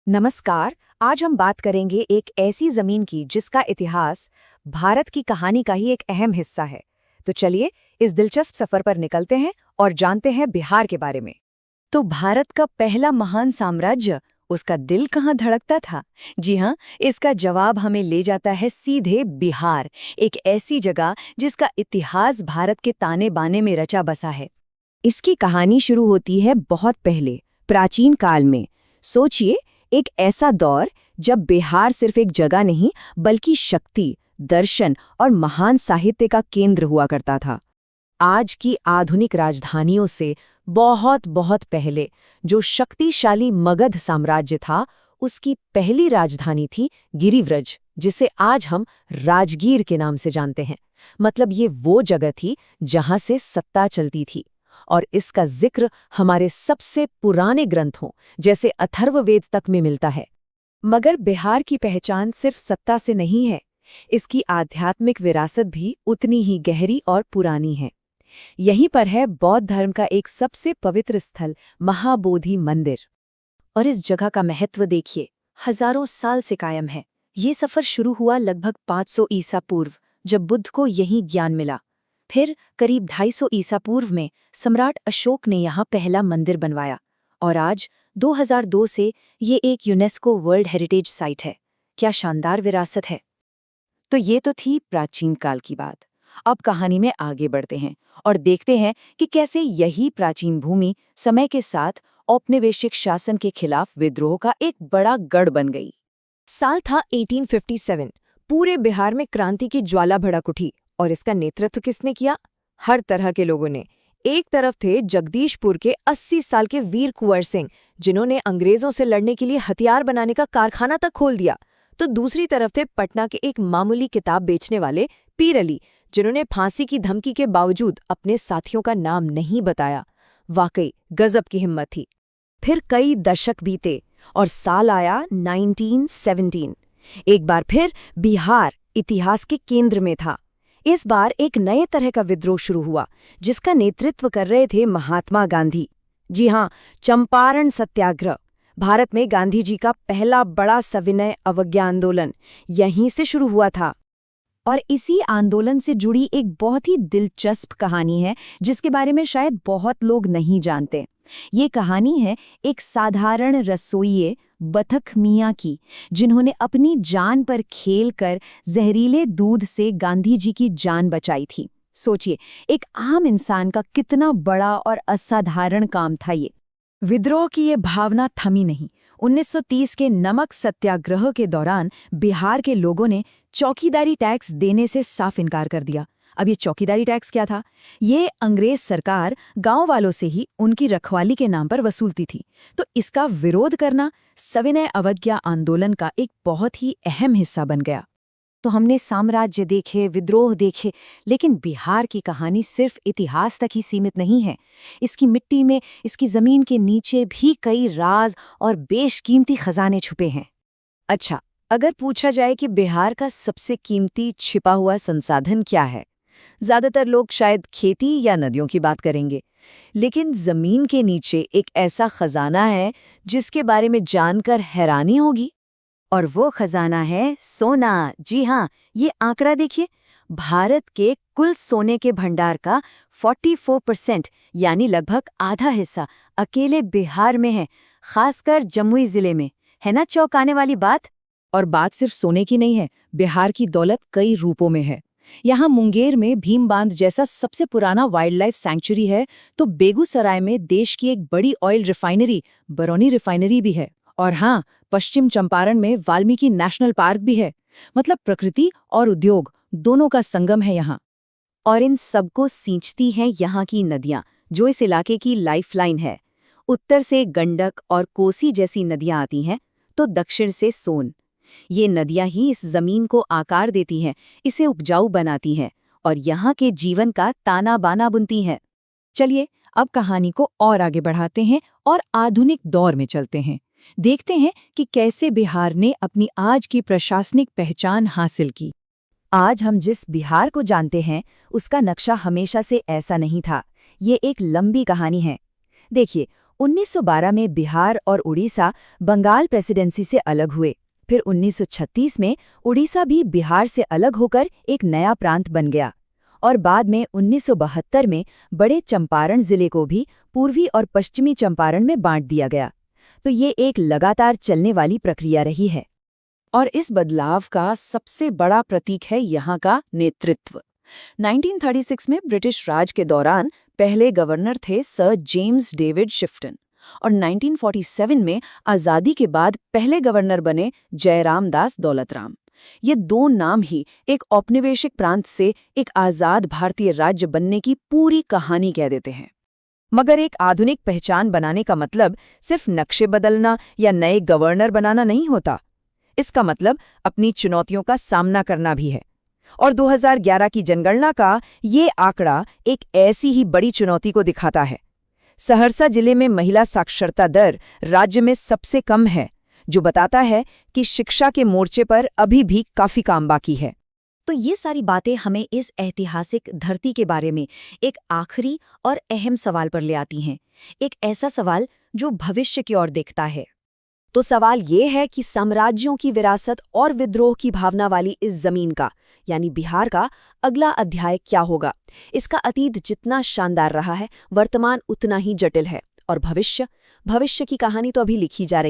नमस्कार। आज हम बात करेंगे एक ऐसी जमीन की जिसका इतिहास भारत की कहानी का ही एक अहम हिस्सा है। तो चलिए इस दिलचस्प सफर पर निकलते हैं और जानते हैं बिहार के बारे में। तो भारत का पहला महान साम्राज्य, उसका दिल कहाँ धड़कता था? जी हाँ, इसका जवाब हमें ले जाता है सीधे बिहार, एक ऐसी जगह जिसका इतिहास भारत के ताने बाने में रचा बसा है। इसकी कहानी शुरू होती है बहुत पहले, प्राचीन काल में। सोचिए, एक ऐसा दौर जब बिहार सिर्फ एक जगह नहीं बल्कि शक्ति, दर्शन और महान साहित्य का केंद्र हुआ करता था। आज की आधुनिक राजधानियों से बहुत बहुत पहले जो शक्तिशाली मगध साम्राज्य था, उसकी पहली राजधानी थी गिरिव्रज, जिसे आज हम राजगीर के नाम से जानते हैं। मतलब ये वो जगह थी जहां से सत्ता चलती थी। और इसका जिक्र हमारे सबसे पुराने ग्रंथों जैसे अथर्ववेद तक में मिलता है। मगर बिहार की पहचान सिर्फ सत्ता से नहीं है, इसकी आध्यात्मिक विरासत भी उतनी ही गहरी और पुरानी है। यहीं पर है बौद्ध धर्म का एक सबसे पवित्र स्थल, महाबोधि मंदिर। और इस जगह का महत्व देखिए, हजारों साल से कायम है। ये सफर शुरू हुआ लगभग 500 ईसा पूर्व, जब बुद्ध को यही ज्ञान मिला। फिर करीब 250 ईसा पूर्व में सम्राट अशोक ने यहाँ पहला मंदिर बनवाया, और आज 2002 से ये एक यूनेस्को वर्ल्ड हेरिटेज साइट है। क्या शानदार विरासत है। तो ये तो थी प्राचीन काल की बात। अब कहानी में आगे बढ़ते हैं और देखते हैं कि कैसे यही प्राचीन भूमि समय के साथ औपनिवेशिक शासन के खिलाफ विद्रोह का एक बड़ा गढ़ बन गई। साल था 1857। पूरे बिहार में क्रांति की ज्वाला भड़क उठी, और इसका नेतृत्व किसने किया? हर तरह के लोगों ने। एक तरफ थे जगदीशपुर के 80 साल के वीर कुंवर सिंह, जिन्होंने अंग्रेजों से लड़ने के लिए हथियार बनाने का कारखाना तक खोल दिया। तो दूसरी तरफ थे पटना के एक मामूली किताब बेचने वाले पीर अली, जिन्होंने फांसी की धमकी के बावजूद अपने साथियों का नाम नहीं बताया। वाकई गजब की हिम्मत थी। फिर कई दशक बीते और साल आया 1917। एक बार फिर बिहार इतिहास के केंद्र में था। इस बार एक नए तरह का विद्रोह शुरू हुआ, जिसका नेतृत्व कर रहे थे महात्मा गांधी। जी हाँ, चंपारण सत्याग्रह। भारत में गांधी जी का पहला बड़ा सविनय अवज्ञा आंदोलन यहीं से शुरू हुआ था। और इसी आंदोलन से जुड़ी एक बहुत ही दिलचस्प कहानी है, जिसके बारे में शायद बहुत लोग नहीं जानते। ये कहानी है एक साधारण रसोइये बथक मियाँ की, जिन्होंने अपनी जान पर खेलकर जहरीले दूध से गांधी जी की जान बचाई थी। सोचिए, एक आम इंसान का कितना बड़ा और असाधारण काम था ये। विद्रोह की ये भावना थमी नहीं। 1930 के नमक सत्याग्रह के दौरान बिहार के लोगों ने चौकीदारी टैक्स देने से साफ इनकार कर दिया। अब ये चौकीदारी टैक्स क्या था? ये अंग्रेज सरकार गांव वालों से ही उनकी रखवाली के नाम पर वसूलती थी। तो इसका विरोध करना सविनय अवज्ञा आंदोलन का एक बहुत ही अहम हिस्सा बन गया। तो हमने साम्राज्य देखे, विद्रोह देखे, लेकिन बिहार की कहानी सिर्फ इतिहास तक ही सीमित नहीं है। इसकी मिट्टी में, इसकी जमीन के नीचे भी कई राज और बेशकीमती खजाने छुपे हैं। अच्छा, अगर पूछा जाए कि बिहार का सबसे कीमती छिपा हुआ संसाधन क्या है, ज्यादातर लोग शायद खेती या नदियों की बात करेंगे। लेकिन जमीन के नीचे एक ऐसा खजाना है जिसके बारे में जानकर हैरानी होगी। और वो खजाना है सोना। जी हाँ, ये आंकड़ा देखिए, भारत के कुल सोने के भंडार का 44% यानी लगभग आधा हिस्सा अकेले बिहार में है, खासकर जमुई जिले में। है ना चौंकाने वाली बात? और बात सिर्फ सोने की नहीं है, बिहार की दौलत कई रूपों में है। यहाँ मुंगेर में भीम बांध जैसा सबसे पुराना वाइल्ड लाइफ सैंक्चुरी है, तो बेगूसराय में देश की एक बड़ी ऑयल रिफाइनरी, बरौनी रिफाइनरी भी है। और हाँ, पश्चिम चंपारण में वाल्मीकि नेशनल पार्क भी है। मतलब प्रकृति और उद्योग दोनों का संगम है यहाँ। और इन सबको सींचती हैं यहाँ की नदियाँ, जो इस इलाके की लाइफलाइन है। उत्तर से गंडक और कोसी जैसी नदियाँ आती हैं, तो दक्षिण से सोन। ये नदियाँ ही इस जमीन को आकार देती हैं, इसे उपजाऊ बनाती हैं और यहाँ के जीवन का ताना बाना बुनती हैं। चलिए अब कहानी को और आगे बढ़ाते हैं और आधुनिक दौर में चलते हैं। देखते हैं कि कैसे बिहार ने अपनी आज की प्रशासनिक पहचान हासिल की। आज हम जिस बिहार को जानते हैं, उसका नक्शा हमेशा से ऐसा नहीं था। ये एक लंबी कहानी है। देखिए, 1912 में बिहार और उड़ीसा बंगाल प्रेसिडेंसी से अलग हुए। फिर 1936 में उड़ीसा भी बिहार से अलग होकर एक नया प्रांत बन गया और बाद में 1972 में बड़े चंपारण जिले को भी पूर्वी और पश्चिमी चंपारण में बांट दिया गया। तो ये एक लगातार चलने वाली प्रक्रिया रही है। और इस बदलाव का सबसे बड़ा प्रतीक है यहाँ का नेतृत्व। 1936 में ब्रिटिश राज के दौरान पहले गवर्नर थे सर जेम्स डेविड शिफ्टन और 1947 में आज़ादी के बाद पहले गवर्नर बने जयराम दास दौलतराम। ये दो नाम ही एक औपनिवेशिक प्रांत से एक आज़ाद भारतीय राज्य बनने की पूरी कहानी कह देते हैं। मगर एक आधुनिक पहचान बनाने का मतलब सिर्फ नक्शे बदलना या नए गवर्नर बनाना नहीं होता। इसका मतलब अपनी चुनौतियों का सामना करना भी है। और 2011 की जनगणना का ये आंकड़ा एक ऐसी ही बड़ी चुनौती को दिखाता है। सहरसा जिले में महिला साक्षरता दर राज्य में सबसे कम है, जो बताता है कि शिक्षा के मोर्चे पर अभी भी काफी काम बाकी है। तो ये सारी बातें हमें इस ऐतिहासिक धरती के बारे में एक आखिरी और अहम सवाल पर ले आती हैं। एक ऐसा सवाल जो भविष्य की ओर देखता है। तो सवाल ये है कि साम्राज्यों की विरासत और विद्रोह की भावना वाली इस जमीन का, यानी बिहार का, अगला अध्याय क्या होगा? इसका अतीत जितना शानदार रहा है, वर्तमान उतना ही जटिल है। और भविष्य की कहानी तो अभी लिखी जा रही है।